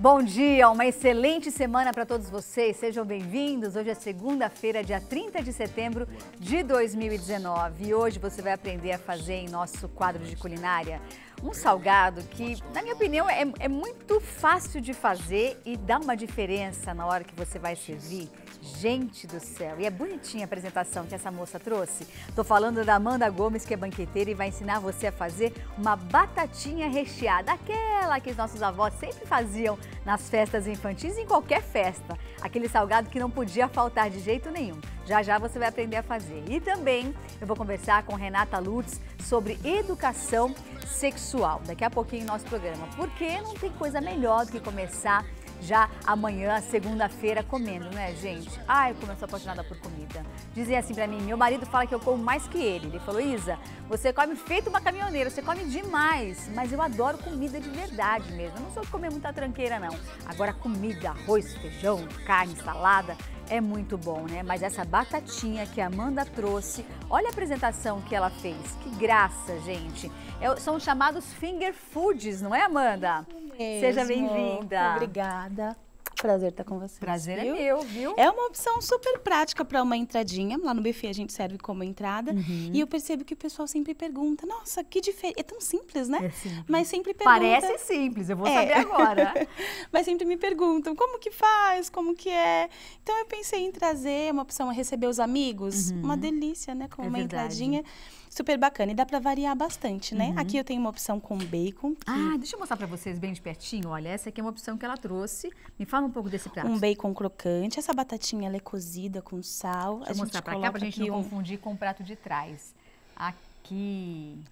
Bom dia, uma excelente semana para todos vocês, sejam bem-vindos. Hoje é segunda-feira, dia 30 de setembro de 2019 e hoje você vai aprender a fazer em nosso quadro de culinária um salgado que, na minha opinião, é muito fácil de fazer e dá uma diferença na hora que você vai servir. Gente do céu, e é bonitinha a apresentação que essa moça trouxe. Tô falando da Amanda Gomes, que é banqueteira e vai ensinar você a fazer uma batatinha recheada, aquela que os nossos avós sempre faziam nas festas infantis e em qualquer festa. Aquele salgado que não podia faltar de jeito nenhum. Já já você vai aprender a fazer. E também eu vou conversar com Renata Lutz sobre educação sexual. Daqui a pouquinho no nosso programa. Porque não tem coisa melhor do que começar já amanhã, segunda-feira, comendo, né, gente? Ai, como eu sou apaixonada por comida. Dizem assim pra mim, meu marido fala que eu como mais que ele. Ele falou, Isa, você come feito uma caminhoneira, você come demais. Mas eu adoro comida de verdade mesmo. Eu não sou de comer muita tranqueira, não. Agora, comida, arroz, feijão, carne, salada, é muito bom, né? Mas essa batatinha que a Amanda trouxe, olha a apresentação que ela fez. Que graça, gente. São chamados finger foods, não é, Amanda? Seja bem-vinda. Obrigada. Prazer estar com você. Prazer é meu, viu? É uma opção super prática para uma entradinha. Lá no buffet a gente serve como entrada. E eu percebo que o pessoal sempre pergunta, nossa, que diferente. É tão simples, né? É simples. Mas sempre pergunta... Parece simples, eu vou saber agora. Mas sempre me perguntam, como que faz, como que é? Então eu pensei em trazer uma opção a receber os amigos. Uma delícia, né? Com uma entradinha. Super bacana. E dá pra variar bastante, né? Aqui eu tenho uma opção com bacon. Ah, deixa eu mostrar pra vocês bem de pertinho. Olha, essa aqui é uma opção que ela trouxe. Me fala um pouco desse prato. Um bacon crocante. Essa batatinha, ela é cozida com sal. Deixa eu mostrar pra cá pra gente não confundir com o prato de trás.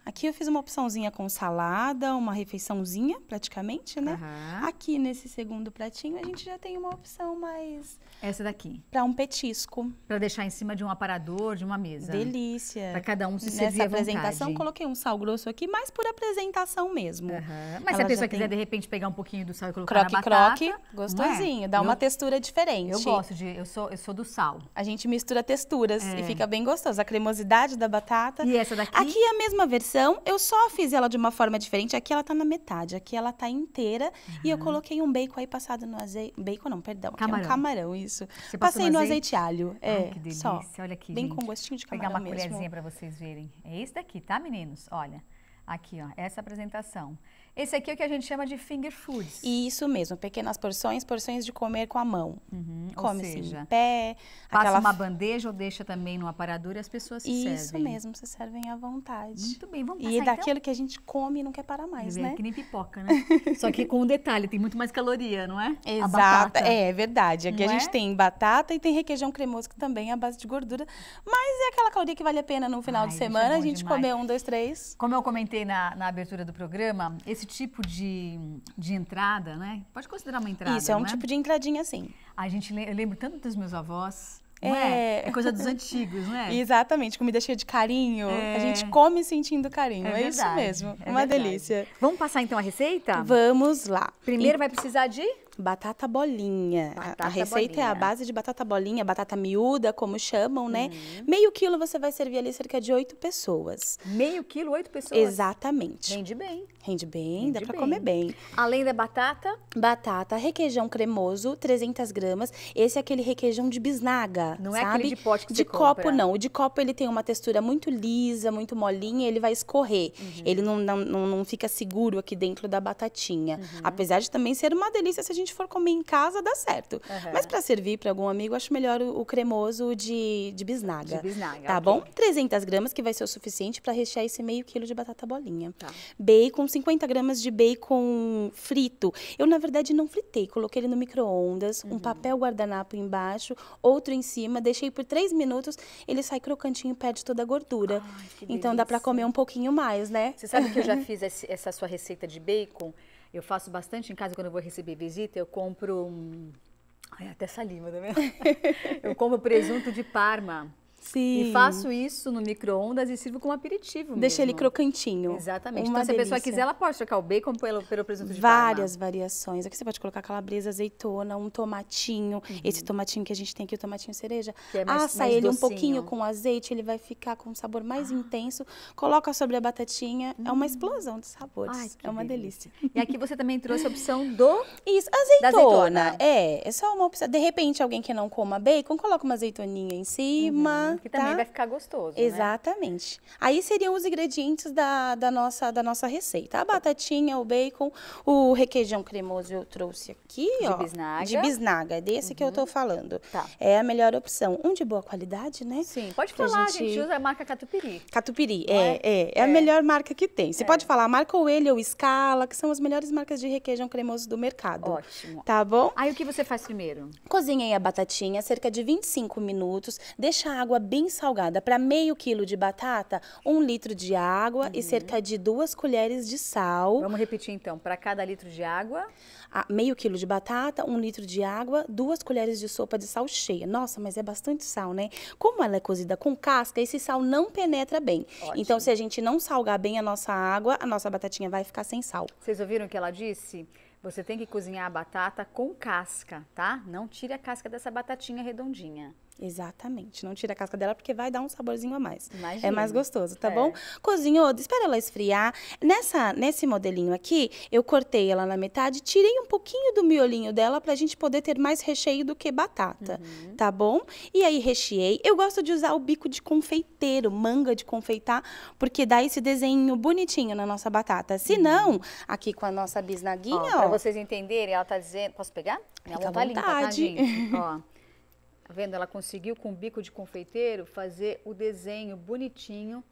Aqui eu fiz uma opçãozinha com salada, uma refeiçãozinha praticamente, né? Aqui nesse segundo pratinho a gente já tem uma opção mais... Essa daqui. Para um petisco. Para deixar em cima de um aparador, de uma mesa. Delícia. Para cada um se servir à vontade. Nessa apresentação coloquei um sal grosso aqui, mais por apresentação mesmo. Mas se a pessoa quiser de repente pegar um pouquinho do sal e colocar na batata... Croque, gostosinho, dá uma textura diferente. Eu gosto eu sou do sal. A gente mistura texturas e fica bem gostoso. A cremosidade da batata. E essa daqui? Aqui é a mesma versão, eu só fiz ela de uma forma diferente. Aqui ela tá na metade, aqui ela tá inteira. E eu coloquei um bacon aí passado no azeite. Bacon não, perdão. Aqui é um camarão, isso. Você passei no azeite e alho. Ai, que delícia. Só. Olha aqui, bem gente. Com gostinho de Vou camarão pegar uma mesmo. colherzinha pra vocês verem. É esse daqui, tá, meninos? Olha, aqui, ó, essa apresentação. Esse aqui é o que a gente chama de finger foods. Isso mesmo, pequenas porções de comer com a mão. Come ou seja, assim, em pé. Passa uma bandeja ou deixa também no aparador e as pessoas se servem. Isso mesmo, se servem à vontade. Muito bem, vamos passar E então? daquilo que a gente come e não quer parar mais, né? Que nem pipoca, né? Só que com um detalhe, tem muito mais caloria, não é? Exato, é verdade. Aqui não a gente tem batata e tem requeijão cremoso, que também é a base de gordura. Mas é aquela caloria que vale a pena no final de semana, a gente comer 1, 2, 3. Como eu comentei na abertura do programa, esse tipo de entrada, né? Pode considerar uma entrada, Isso, é um tipo de entradinha, sim. Eu lembro tanto dos meus avós, não é? É coisa dos antigos, não é? Exatamente, comida cheia de carinho. A gente come sentindo carinho, é isso mesmo. Uma delícia. Vamos passar então a receita? Vamos lá. Primeiro vai precisar de... Batata bolinha. A receita é a base de batata bolinha, batata miúda, como chamam, né? Meio quilo você vai servir ali cerca de 8 pessoas. Meio quilo, 8 pessoas? Exatamente. Rende bem. Rende bem, dá pra comer bem. Além da batata? Batata, requeijão cremoso, 300 gramas. Esse é aquele requeijão de bisnaga, não sabe? É aquele de pote que de você copo, compra. não. O de copo, ele tem uma textura muito lisa, muito molinha, ele vai escorrer. Ele não fica seguro aqui dentro da batatinha. Apesar de também ser uma delícia, se a gente for comer em casa, dá certo. Mas para servir para algum amigo, acho melhor o cremoso de bisnaga. De bisnaga, tá bom? 300 gramas, que vai ser o suficiente para rechear esse meio quilo de batata bolinha. Tá. Bacon, 50 gramas de bacon frito. Eu, na verdade, não fritei. Coloquei ele no micro-ondas, um papel guardanapo embaixo, outro em cima, deixei por 3 minutos, ele sai crocantinho e perde toda a gordura. Ai, então dá para comer um pouquinho mais, né? Você sabe que eu já fiz essa sua receita de bacon? Eu faço bastante em casa quando eu vou receber visita, eu compro... Ai, até saliva, tá vendo? Eu compro presunto de Parma. Sim. E faço isso no micro-ondas e sirvo como aperitivo Deixa ele mesmo. crocantinho. Exatamente. Uma Então, se a pessoa delícia. quiser, ela pode trocar o bacon pelo presunto de Várias Parma. variações. Aqui você pode colocar calabresa, azeitona, um tomatinho. Esse tomatinho que a gente tem aqui, o tomatinho cereja. Que é mais Assa ele docinho. um pouquinho com azeite, ele vai ficar com um sabor mais intenso. Coloca sobre a batatinha. É uma explosão de sabores. Ai, que é uma delícia. E aqui você também trouxe a opção do... Isso, Da azeitona. azeitona. É só uma opção. De repente, alguém que não coma bacon, coloca uma azeitoninha em cima. Que também tá? vai ficar gostoso, né? Exatamente. Aí seriam os ingredientes da nossa receita. A batatinha, o bacon, o requeijão cremoso eu trouxe aqui, ó. bisnaga. De bisnaga, é desse que eu tô falando. Tá. É a melhor opção. Um de boa qualidade, né? Sim, pode Pra falar, a gente usa a marca Catupiry. Catupiry, Não é? é a melhor marca que tem. Você pode falar marca Coelho ou Scala, que são as melhores marcas de requeijão cremoso do mercado. Ótimo. Tá bom? Aí o que você faz primeiro? Cozinhei a batatinha cerca de 25 minutos, deixa a água bem salgada. Para meio quilo de batata, 1 litro de água e cerca de 2 colheres de sal. Vamos repetir então, para cada litro de água... Meio quilo de batata, 1 litro de água, 2 colheres de sopa de sal cheia. Nossa, mas é bastante sal, né? Como ela é cozida com casca, esse sal não penetra bem. Ótimo. Então, se a gente não salgar bem a nossa água, a nossa batatinha vai ficar sem sal. Vocês ouviram o que ela disse? Você tem que cozinhar a batata com casca, tá? Não tire a casca dessa batatinha redondinha. Exatamente. Não tira a casca dela porque vai dar um saborzinho a mais. Imagina. É mais gostoso, tá bom? Cozinhou, espera ela esfriar. Nesse modelinho aqui, eu cortei ela na metade, tirei um pouquinho do miolinho dela pra gente poder ter mais recheio do que batata, tá bom? E aí recheei. Eu gosto de usar o bico de confeiteiro, manga de confeitar, porque dá esse desenho bonitinho na nossa batata. Se não, aqui com a nossa bisnaguinha, ó. Pra vocês entenderem, ela tá dizendo... Posso pegar? Minha Fica mão à tá limpa, tá, vontade. gente? Ó. Tá vendo? Ela conseguiu, com o bico de confeiteiro, fazer o desenho bonitinho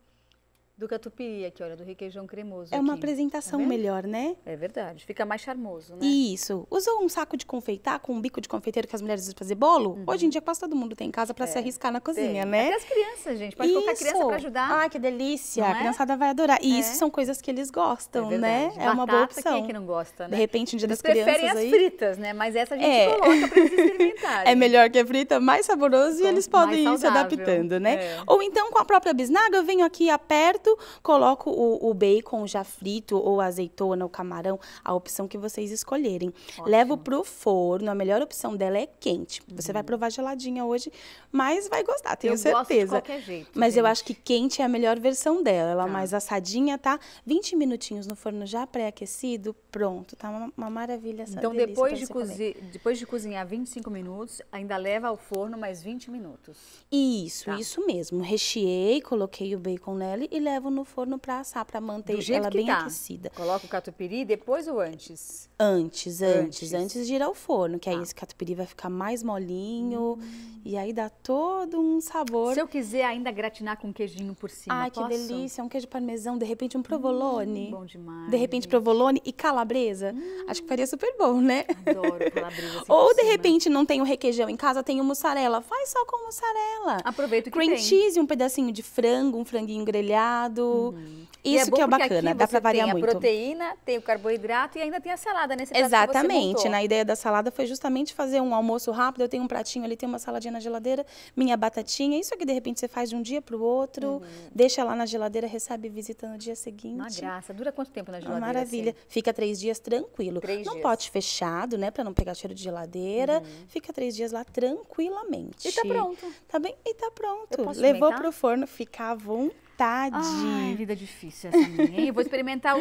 do catupiry aqui, olha, do requeijão cremoso. É uma aqui. apresentação Tá vendo? melhor, né? É verdade, fica mais charmoso, né? Isso. Usou um saco de confeitar com um bico de confeiteiro que as mulheres usam pra fazer bolo? Hoje em dia quase todo mundo tem em casa pra se arriscar na cozinha, Tem. né? Até as crianças, gente. Pode colocar a criança pra ajudar. Ai, que delícia. Não A é? criançada vai adorar. E É. isso são coisas que eles gostam, né? verdade. É uma boa Batata, opção. quem é que não gosta, né? De repente, um dia Eles das crianças preferem as aí... fritas, né? Mas essa a gente É. coloca pra eles experimentarem. É melhor que a frita, mais saboroso e eles mais podem ir se saudável. adaptando, né? É. Ou então, com a própria bisnaga, eu venho aqui, aperto, coloco o bacon já frito, ou a azeitona, o camarão, a opção que vocês escolherem. Levo pro forno, a melhor opção dela é quente. Você vai provar geladinha hoje, mas vai gostar, tenho Eu gosto de certeza. qualquer jeito, Mas eu gente. acho que quente é a melhor versão dela. Ela mais assadinha, tá? 20 minutinhos no forno já pré-aquecido, pronto. Tá uma maravilha essa Então, delícia depois pra de, você comer. depois de cozinhar 25 minutos, ainda leva ao forno mais 20 minutos. Isso, Tá. isso mesmo. Recheei, coloquei o bacon nela e levo no forno pra assar, pra manter Do jeito ela que bem tá. aquecida. Coloca o catupiry depois ou antes? Antes de ir ao forno, que aí Tá. esse catupiry vai ficar mais molinho e aí dá todo um sabor. Se eu quiser ainda gratinar com queijinho por cima, Ai, que posso? delícia, um queijo parmesão, de repente um provolone. Bom demais. De repente gente. provolone e calabresa. Acho que faria super bom, né? Adoro calabresa. assim Ou por de cima. repente não tem o requeijão em casa, tem o mussarela. Faz só com mussarela. Aproveita o que Cream tem. cheese, um pedacinho de frango, um franguinho grelhado. E Isso bom que é porque bacana, aqui dá pra você variar tem muito. a proteína, tem o carboidrato e ainda tem a salada nesse prato que você Exatamente. montou. Na ideia da salada foi justamente fazer um almoço rápido. Eu tenho um pratinho ali, tem uma saladinha na geladeira, minha batatinha. Isso aqui, de repente, você faz de um dia pro outro, deixa lá na geladeira, recebe visita no dia seguinte. Uma graça. Dura quanto tempo na Uma geladeira? maravilha. assim? Fica 3 dias tranquilo. 3 Num dias. pote fechado, né? Pra não pegar cheiro de geladeira. Fica 3 dias lá tranquilamente. E tá pronto. Tá bem? E tá pronto. Eu posso Levou experimentar? pro forno, fica à vontade. Ai, vida difícil essa minha, hein? Eu vou experimentar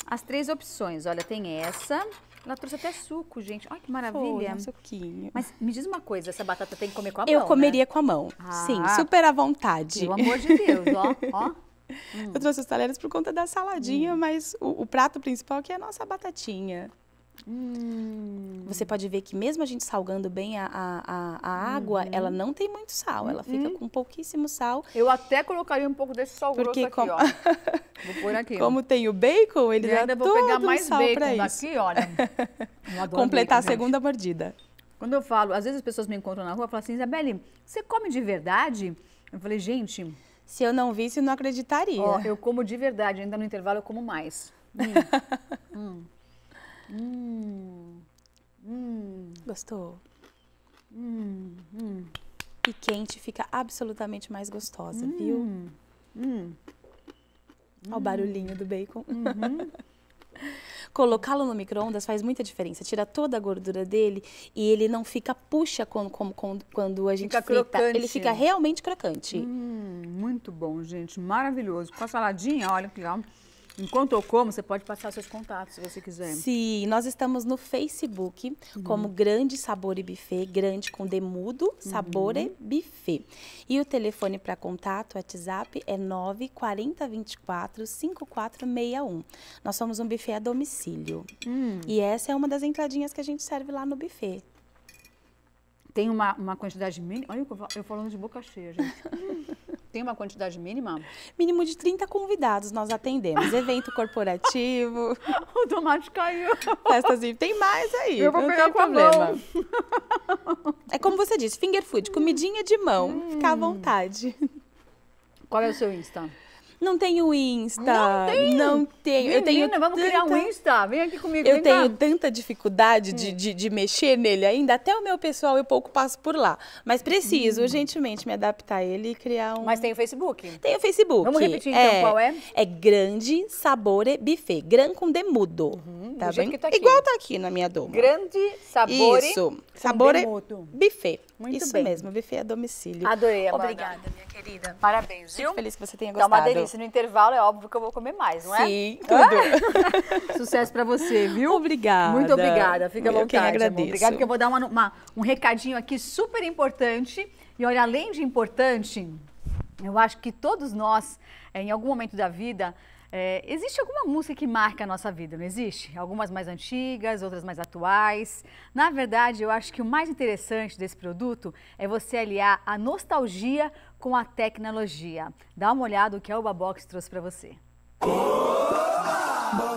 as 3 opções. Olha, tem essa. Ela trouxe até suco, gente. Olha que Foi, maravilha. um suquinho. Mas me diz uma coisa, essa batata tem que comer com a mão, Eu né? comeria com a mão. Ah. Sim, super à vontade. Pelo amor de Deus, ó. Ó. Eu trouxe os talheres por conta da saladinha, mas o prato principal aqui é a nossa batatinha. Você pode ver que mesmo a gente salgando bem a água, ela não tem muito sal. Ela fica com pouquíssimo sal. Eu até colocaria um pouco desse sal Porque grosso aqui, como- ó. Vou pôr aqui. Como tem o bacon, ele E dá ainda vou todo pegar um mais sal pra bacon isso. daqui, olha. Eu adoro Completar a bacon, gente. segunda mordida. Quando eu falo, às vezes as pessoas me encontram na rua e falam assim, Isabelle, você come de verdade? Eu falei, gente, Se eu não visse, eu não acreditaria. ó, eu como de verdade, ainda no intervalo eu como mais. Gostou? e quente, fica absolutamente mais gostosa, viu? Olha o barulhinho do bacon. Colocá-lo no micro-ondas faz muita diferença. Tira toda a gordura dele e ele não fica puxa quando a gente fica frita. crocante. Ele fica realmente crocante. Muito bom, gente. Maravilhoso. Com a saladinha, olha que legal. Enquanto eu como, você pode passar seus contatos, se você quiser. Sim, nós estamos no Facebook como Grande Sabor e Buffet, grande com demudo, Sabor e Buffet. E o telefone para contato, WhatsApp, é 94024-5461. Nós somos um buffet a domicílio. E essa é uma das entradinhas que a gente serve lá no buffet. Tem uma quantidade mínima? Olha, eu falando de boca cheia, gente. Tem uma quantidade mínima? Mínimo de 30 convidados nós atendemos. Evento corporativo. O tomate caiu. Festas e tem mais aí. Eu vou não pegar tem com a problema. mão. É como você disse, finger food, comidinha de mão. Fica à vontade. Qual é o seu Insta? Não tenho Insta. Não tem? Eu tenho vamos criar um Insta. Vem aqui comigo. Eu tenho tanta dificuldade de mexer nele ainda. Até o meu pessoal eu pouco passo por lá. Mas preciso urgentemente me adaptar a ele e criar um... Mas tem o Facebook? Tem o Facebook. Vamos repetir então qual é? É Grande Sabor e Buffet. Gran com demudo. Tá bem? Que tá aqui. Igual tá aqui na minha doma. Grande Sabor Isso. Sabor e demudo. Buffet. Muito Isso bem. mesmo, buffet a domicílio. Adorei, Amanda. Obrigada, minha querida. Parabéns, viu? Fico feliz que você tenha Tá gostado. uma delícia. No intervalo é óbvio que eu vou comer mais, não é? Sim, tudo. Sucesso pra você, viu? Obrigada. Muito obrigada. Fica à Eu vontade, quem amor. agradeço. Obrigada, porque eu vou dar um recadinho aqui super importante. E olha, além de importante, eu acho que todos nós, em algum momento da vida, existe alguma música que marca a nossa vida, não existe? Algumas mais antigas, outras mais atuais. Na verdade, eu acho que o mais interessante desse produto é você aliar a nostalgia com a tecnologia. Dá uma olhada no que a Oba Box trouxe para você.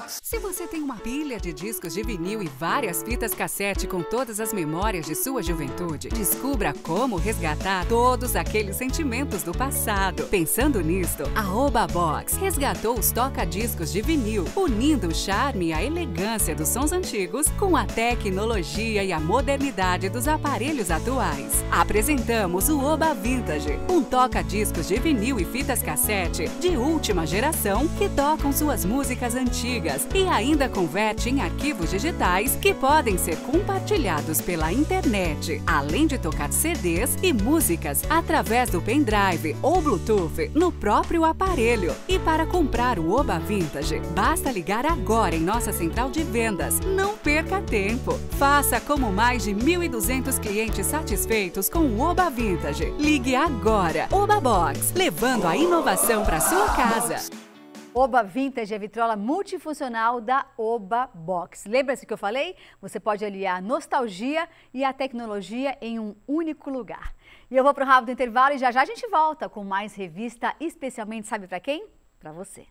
Se você tem uma pilha de discos de vinil e várias fitas cassete com todas as memórias de sua juventude, descubra como resgatar todos aqueles sentimentos do passado. Pensando nisto, a Oba Box resgatou os toca-discos de vinil, unindo o charme e a elegância dos sons antigos com a tecnologia e a modernidade dos aparelhos atuais. Apresentamos o Oba Vintage, um toca-discos de vinil e fitas cassete de última geração que tocam suas músicas antigas e ainda converte em arquivos digitais que podem ser compartilhados pela internet, além de tocar CDs e músicas através do pendrive ou Bluetooth no próprio aparelho. E para comprar o Oba Vintage, basta ligar agora em nossa central de vendas. Não perca tempo. Faça como mais de 1.200 clientes satisfeitos com o Oba Vintage. Ligue agora. Oba Box, levando a inovação para sua casa. Oba Vintage é a vitrola multifuncional da Oba Box. Lembra-se que eu falei? Você pode aliar a nostalgia e a tecnologia em um único lugar. E eu vou para o rápido intervalo e já já a gente volta com mais revista, especialmente, sabe para quem? Para você.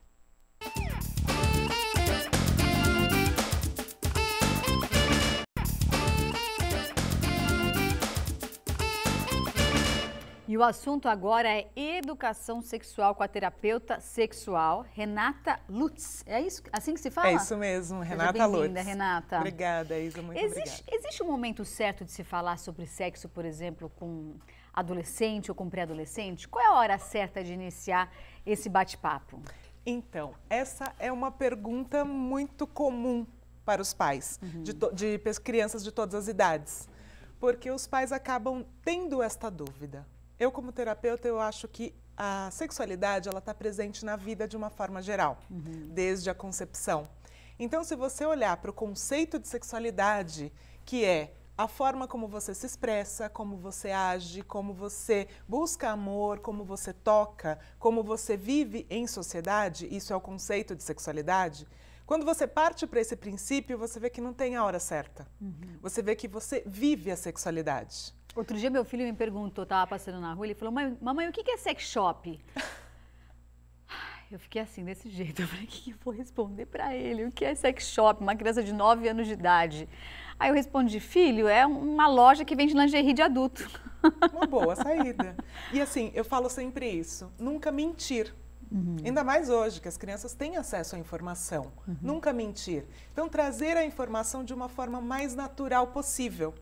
E o assunto agora é educação sexual com a terapeuta sexual Renata Lutz. É isso, assim que se fala? É isso mesmo, Renata Lutz. Bem-vinda, Renata. Obrigada, Isa, muito obrigada. Existe um momento certo de se falar sobre sexo, por exemplo, com adolescente ou com pré-adolescente? Qual é a hora certa de iniciar esse bate-papo? Então, essa é uma pergunta muito comum para os pais, de crianças de todas as idades, porque os pais acabam tendo esta dúvida. Eu, como terapeuta, eu acho que a sexualidade ela está presente na vida de uma forma geral, desde a concepção. Então, se você olhar para o conceito de sexualidade, que é a forma como você se expressa, como você age, como você busca amor, como você toca, como você vive em sociedade, isso é o conceito de sexualidade. Quando você parte para esse princípio, você vê que não tem a hora certa. Você vê que você vive a sexualidade. Outro dia meu filho me perguntou, estava passando na rua, ele falou, mamãe, o que é sex shop? Eu fiquei assim, desse jeito, eu falei, o que eu vou responder para ele? O que é sex shop? Uma criança de 9 anos de idade. Aí eu respondi, filho, é uma loja que vende lingerie de adulto. Uma boa saída. E assim, eu falo sempre isso, nunca mentir. Ainda mais hoje, que as crianças têm acesso à informação. Nunca mentir. Então, trazer a informação de uma forma mais natural possível.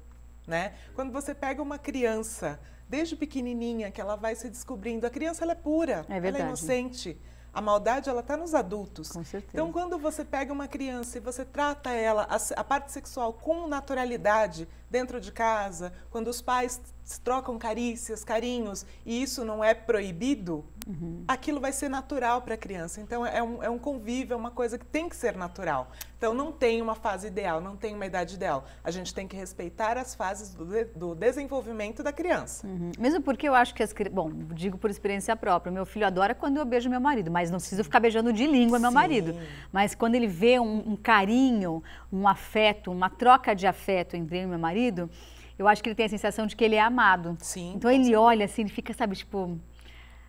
né? Quando você pega uma criança, desde pequenininha, que ela vai se descobrindo, a criança ela é pura, ela é inocente. A maldade, ela está nos adultos. Com certeza. Então, quando você pega uma criança e você trata ela, a parte sexual, com naturalidade dentro de casa, quando os pais trocam carícias, carinhos, e isso não é proibido, aquilo vai ser natural para a criança. Então, é um convívio, é uma coisa que tem que ser natural. Então, não tem uma fase ideal, não tem uma idade ideal. A gente tem que respeitar as fases do desenvolvimento da criança. Mesmo porque eu acho que bom, digo por experiência própria, meu filho adora quando eu beijo meu marido, mas não preciso ficar beijando de língua meu marido. Mas quando ele vê um carinho, um afeto, uma troca de afeto entre ele e meu marido, eu acho que ele tem a sensação de que ele é amado. Sim, então ele olha assim, ele fica, sabe, tipo,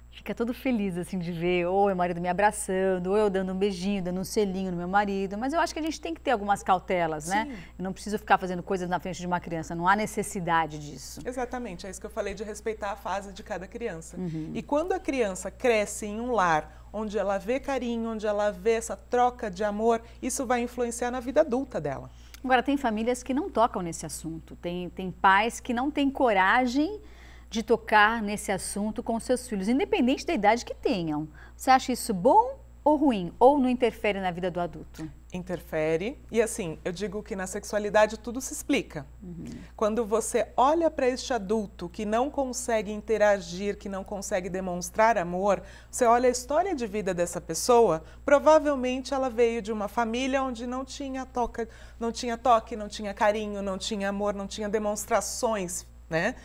fica todo feliz assim de ver ou meu marido me abraçando, ou eu dando um beijinho, dando um selinho no meu marido. Mas eu acho que a gente tem que ter algumas cautelas, né? Eu não preciso ficar fazendo coisas na frente de uma criança, não há necessidade disso. Exatamente, é isso que eu falei de respeitar a fase de cada criança. E quando a criança cresce em um lar onde ela vê carinho, onde ela vê essa troca de amor, isso vai influenciar na vida adulta dela. Agora, tem famílias que não tocam nesse assunto, tem pais que não têm coragem de tocar nesse assunto com seus filhos, independente da idade que tenham. Você acha isso bom ou ruim? Ou não interfere na vida do adulto? Interfere. E assim, eu digo que na sexualidade tudo se explica. Quando você olha para este adulto que não consegue interagir, que não consegue demonstrar amor, você olha a história de vida dessa pessoa, provavelmente ela veio de uma família onde não tinha toque, não tinha carinho, não tinha amor, não tinha demonstrações, né?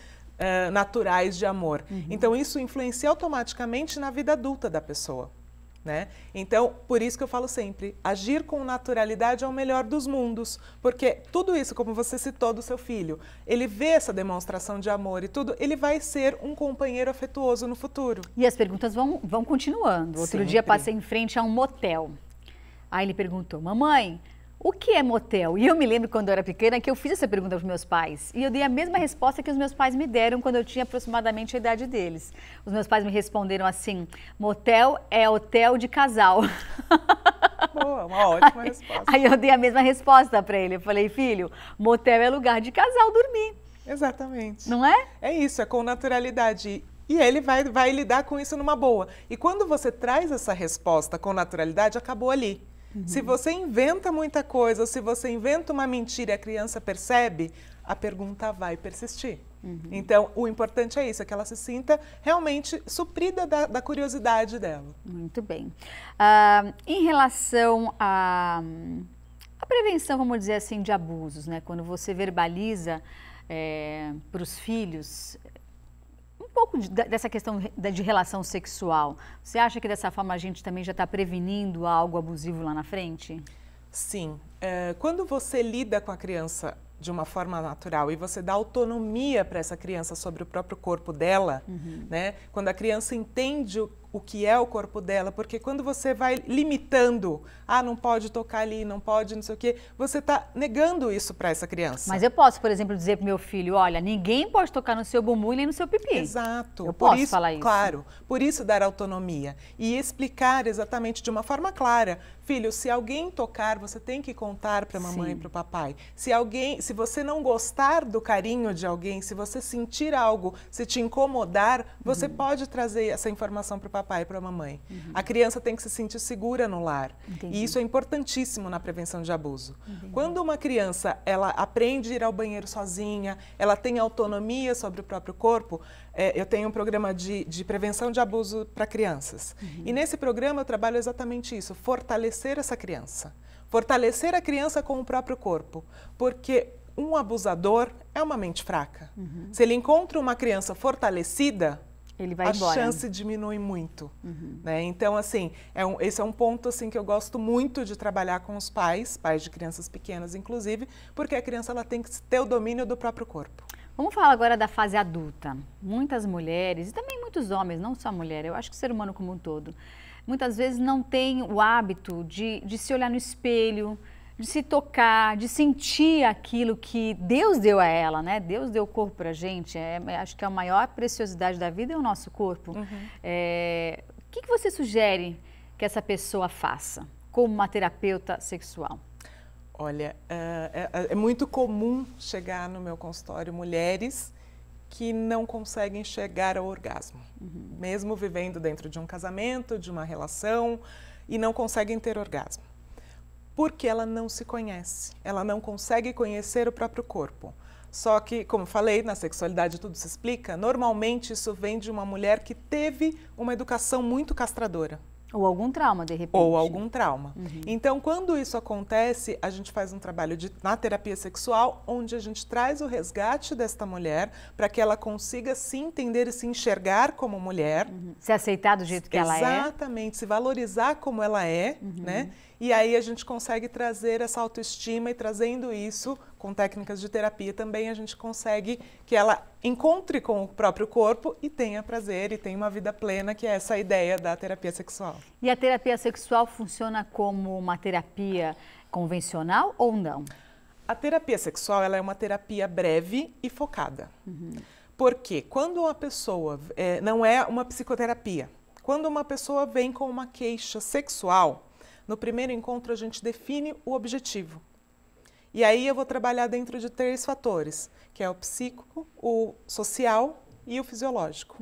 Naturais de amor. Então, isso influencia automaticamente na vida adulta da pessoa, né? Então, por isso que eu falo sempre, agir com naturalidade é o melhor dos mundos, porque tudo isso, como você citou do seu filho, ele vê essa demonstração de amor e tudo, ele vai ser um companheiro afetuoso no futuro. E as perguntas vão continuando. Outro dia passei em frente a um motel. Aí ele perguntou, mamãe, o que é motel? E eu me lembro quando eu era pequena que eu fiz essa pergunta aos meus pais. E eu dei a mesma resposta que os meus pais me deram quando eu tinha aproximadamente a idade deles. Os meus pais me responderam assim, motel é hotel de casal. Boa, uma ótima resposta. Aí eu dei a mesma resposta para ele. Eu falei, filho, motel é lugar de casal dormir. Exatamente. Não é? É isso, é com naturalidade. E ele vai lidar com isso numa boa. E quando você traz essa resposta com naturalidade, acabou ali. Se você inventa muita coisa, ou se você inventa uma mentira e a criança percebe, a pergunta vai persistir. Então, o importante é isso, é que ela se sinta realmente suprida da curiosidade dela. Muito bem. Em relação à prevenção, vamos dizer assim, de abusos, né? Quando você verbaliza para os filhos um pouco dessa questão de relação sexual, você acha que dessa forma a gente também já está prevenindo algo abusivo lá na frente? Sim. Quando você lida com a criança de uma forma natural e você dá autonomia para essa criança sobre o próprio corpo dela, né? Quando a criança entende o que é o corpo dela, porque quando você vai limitando, não pode tocar ali, não pode, não sei o quê, você está negando isso para essa criança. Mas eu posso, por exemplo, dizer para o meu filho, olha, ninguém pode tocar no seu bumbum nem no seu pipi. Exato. Eu posso falar isso. Claro, por isso dar autonomia e explicar exatamente de uma forma clara. Filho, se alguém tocar, você tem que contar para a mamãe e para o papai. Se você não gostar do carinho de alguém, se você sentir algo, se te incomodar, você pode trazer essa informação para o papai e para a mamãe. A criança tem que se sentir segura no lar. Entendi. E isso é importantíssimo na prevenção de abuso. Quando uma criança ela aprende a ir ao banheiro sozinha, ela tem autonomia sobre o próprio corpo, eu tenho um programa de prevenção de abuso para crianças. E nesse programa eu trabalho exatamente isso, fortalecer essa criança. Fortalecer a criança com o próprio corpo. Porque um abusador é uma mente fraca. Se ele encontra uma criança fortalecida, ele vai embora. A chance diminui muito. Né? Então, assim, esse é um ponto assim, que eu gosto muito de trabalhar com os pais de crianças pequenas, inclusive, porque a criança ela tem que ter o domínio do próprio corpo. Vamos falar agora da fase adulta. Muitas mulheres, e também muitos homens, não só mulher, eu acho que o ser humano como um todo, muitas vezes não tem o hábito de se olhar no espelho, de se tocar, de sentir aquilo que Deus deu a ela, né? Deus deu o corpo pra gente, acho que a maior preciosidade da vida é o nosso corpo. O que você sugere que essa pessoa faça como uma terapeuta sexual? Olha, é muito comum chegar no meu consultório mulheres que não conseguem chegar ao orgasmo, mesmo vivendo dentro de um casamento, de uma relação, e não conseguem ter orgasmo. Porque ela não se conhece, ela não consegue conhecer o próprio corpo. Só que, como falei, na sexualidade tudo se explica, normalmente isso vem de uma mulher que teve uma educação muito castradora. Ou algum trauma, de repente. Ou algum trauma. Então, quando isso acontece, a gente faz um trabalho na terapia sexual, onde a gente traz o resgate desta mulher para que ela consiga se entender e se enxergar como mulher. Se aceitar do jeito que ela é. Exatamente, se valorizar como ela é, né? E aí a gente consegue trazer essa autoestima e trazendo isso com técnicas de terapia também a gente consegue que ela encontre com o próprio corpo e tenha prazer e tenha uma vida plena, que é essa ideia da terapia sexual. E a terapia sexual funciona como uma terapia convencional ou não? A terapia sexual ela é uma terapia breve e focada. Porque quando uma pessoa, não é uma psicoterapia, quando uma pessoa vem com uma queixa sexual, no primeiro encontro a gente define o objetivo. E aí eu vou trabalhar dentro de 3 fatores, que é o psíquico, o social e o fisiológico.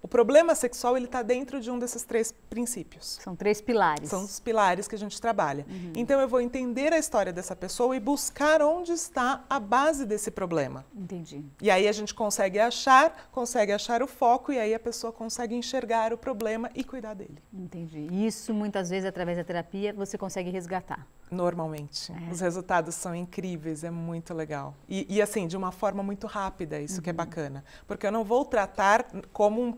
O problema sexual ele está dentro de um desses 3 princípios. São 3 pilares. São os pilares que a gente trabalha. Então eu vou entender a história dessa pessoa e buscar onde está a base desse problema. Entendi. E aí a gente consegue achar o foco e aí a pessoa consegue enxergar o problema e cuidar dele. Entendi. Isso muitas vezes através da terapia você consegue resgatar. Normalmente. Os resultados são incríveis, é muito legal. E assim, de uma forma muito rápida, isso que é bacana. Porque eu não vou tratar, como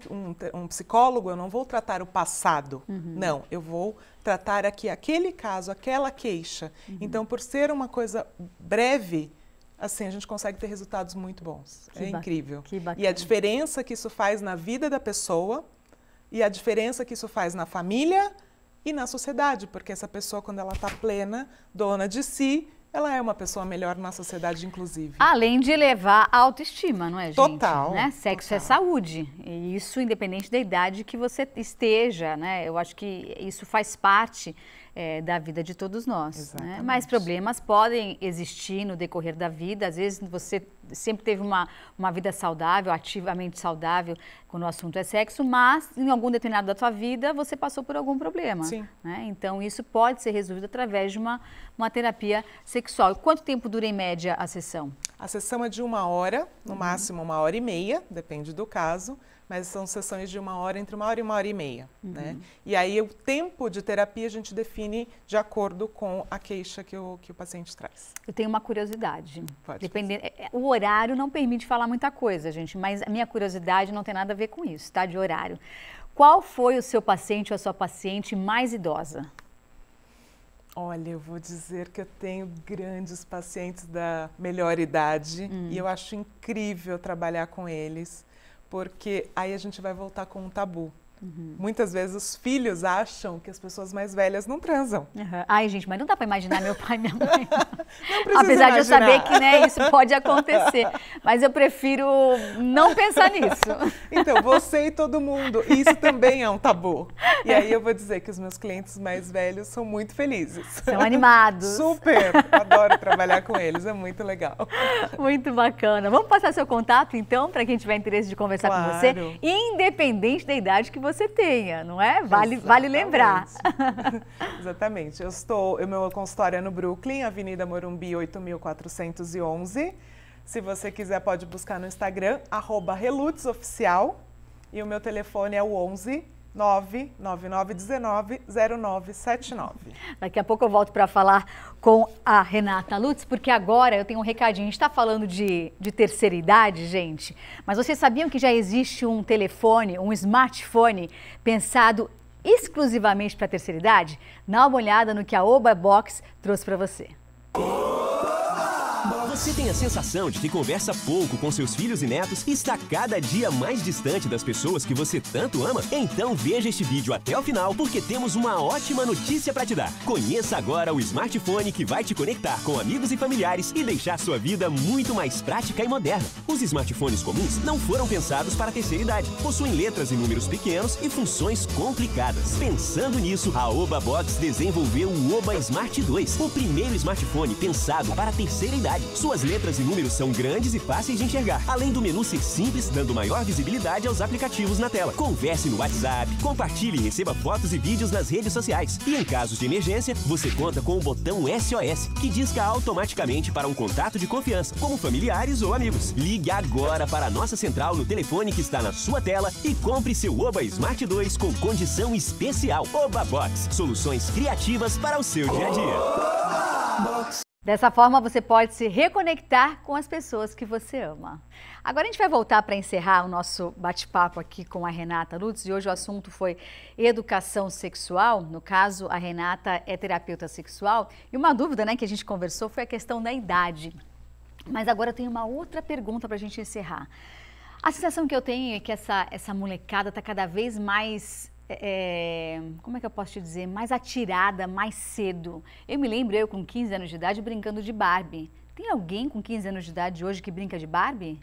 um psicólogo, eu não vou tratar o passado. Não, eu vou tratar aqui aquele caso, aquela queixa. Então, por ser uma coisa breve, assim, a gente consegue ter resultados muito bons. É incrível. Que bacana. E a diferença que isso faz na vida da pessoa e a diferença que isso faz na família e na sociedade, porque essa pessoa, quando ela está plena, dona de si, ela é uma pessoa melhor na sociedade, inclusive. Além de elevar a autoestima, não é, gente? Total. Né? Sexo é saúde. E isso independente da idade que você esteja, né? Eu acho que isso faz parte da vida de todos nós. Né? Mas problemas podem existir no decorrer da vida. Às vezes você sempre teve uma vida saudável, ativamente saudável, quando o assunto é sexo, mas em algum determinado da tua vida você passou por algum problema. Sim. Né? Então isso pode ser resolvido através de uma terapia sexual. E quanto tempo dura em média a sessão? A sessão é de 1 hora, no máximo 1h30, depende do caso, mas são sessões de 1 hora, entre 1 hora e 1h30. Né? E aí o tempo de terapia a gente define de acordo com a queixa que o paciente traz. Eu tenho uma curiosidade. Pode Dependendo, o horário não permite falar muita coisa, gente, mas a minha curiosidade não tem nada a ver com isso, tá? De horário. Qual foi o seu paciente ou a sua paciente mais idosa? Olha, eu vou dizer que eu tenho grandes pacientes da melhor idade e eu acho incrível trabalhar com eles, porque aí a gente vai voltar com um tabu. Muitas vezes os filhos acham que as pessoas mais velhas não transam. Ai, gente, mas não dá para imaginar meu pai e minha mãe. Não precisa Apesar imaginar. de eu saber que isso pode acontecer. Mas eu prefiro não pensar nisso. Então, você e todo mundo. Isso também é um tabu. E aí eu vou dizer que os meus clientes mais velhos são muito felizes. São animados. Super! Adoro trabalhar com eles, é muito legal. Muito bacana. Vamos passar seu contato, então, para quem tiver interesse de conversar com você, independente da idade que você tenha, não é? Vale lembrar. Exatamente. O meu consultório é no Brooklyn, Avenida Morumbi 8411. Se você quiser, pode buscar no Instagram, @relutsoficial. E o meu telefone é o 11 99919 0979. Daqui a pouco eu volto para falar com a Renata Lutz, porque agora eu tenho um recadinho. A gente está falando de terceira idade, gente, mas vocês sabiam que já existe um telefone, um smartphone pensado exclusivamente para a terceira idade? Dá uma olhada no que a Oba Box trouxe para você. Você tem a sensação de que conversa pouco com seus filhos e netos e está cada dia mais distante das pessoas que você tanto ama? Então veja este vídeo até o final, porque temos uma ótima notícia para te dar. Conheça agora o smartphone que vai te conectar com amigos e familiares e deixar sua vida muito mais prática e moderna. Os smartphones comuns não foram pensados para a terceira idade. Possuem letras e números pequenos e funções complicadas. Pensando nisso, a Oba Box desenvolveu o Oba Smart 2, o primeiro smartphone pensado para a terceira idade. Suas letras e números são grandes e fáceis de enxergar, além do menu ser simples, dando maior visibilidade aos aplicativos na tela. Converse no WhatsApp, compartilhe e receba fotos e vídeos nas redes sociais. E em casos de emergência, você conta com o botão SOS, que disca automaticamente para um contato de confiança, como familiares ou amigos. Ligue agora para a nossa central no telefone que está na sua tela e compre seu Oba Smart 2 com condição especial. Oba Box, soluções criativas para o seu dia a dia. Dessa forma, você pode se reconectar com as pessoas que você ama. Agora a gente vai voltar para encerrar o nosso bate-papo aqui com a Renata Lutz, e hoje o assunto foi educação sexual. No caso, a Renata é terapeuta sexual. E uma dúvida, né, que a gente conversou foi a questão da idade. Mas agora eu tenho uma outra pergunta para a gente encerrar. A sensação que eu tenho é que essa molecada está cada vez mais... como é que eu posso te dizer, mais atirada, mais cedo. Eu me lembro, eu com 15 anos de idade, brincando de Barbie. Tem alguém com 15 anos de idade hoje que brinca de Barbie?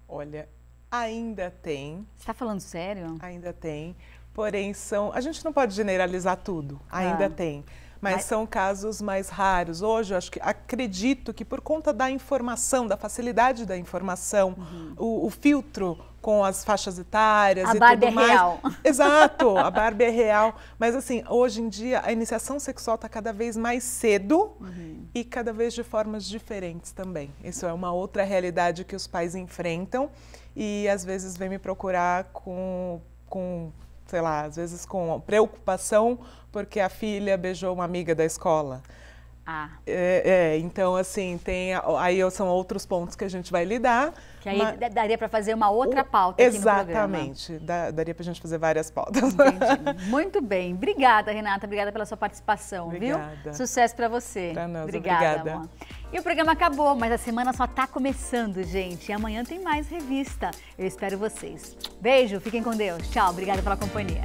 Olha, ainda tem. Você está falando sério? Ainda tem, porém a gente não pode generalizar tudo, ainda tem. Mas são casos mais raros. Hoje, eu acredito que por conta da informação, da facilidade da informação, o filtro com as faixas etárias e tudo mais. A Barbie é real. Exato, a Barbie é real. Mas assim, hoje em dia, a iniciação sexual está cada vez mais cedo e cada vez de formas diferentes também. Isso é uma outra realidade que os pais enfrentam e às vezes vêm me procurar com sei lá, às vezes com preocupação porque a filha beijou uma amiga da escola. Então, assim, aí são outros pontos que a gente vai lidar. Que aí daria para fazer uma outra pauta aqui no programa. Exatamente, daria para a gente fazer várias pautas. Entendi. Muito bem. Obrigada, Renata. Obrigada pela sua participação, obrigada. Viu? Sucesso para você. Pra nós, obrigada. Amor. E o programa acabou, mas a semana só está começando, gente. E amanhã tem mais revista. Eu espero vocês. Beijo, fiquem com Deus. Tchau, obrigada pela companhia.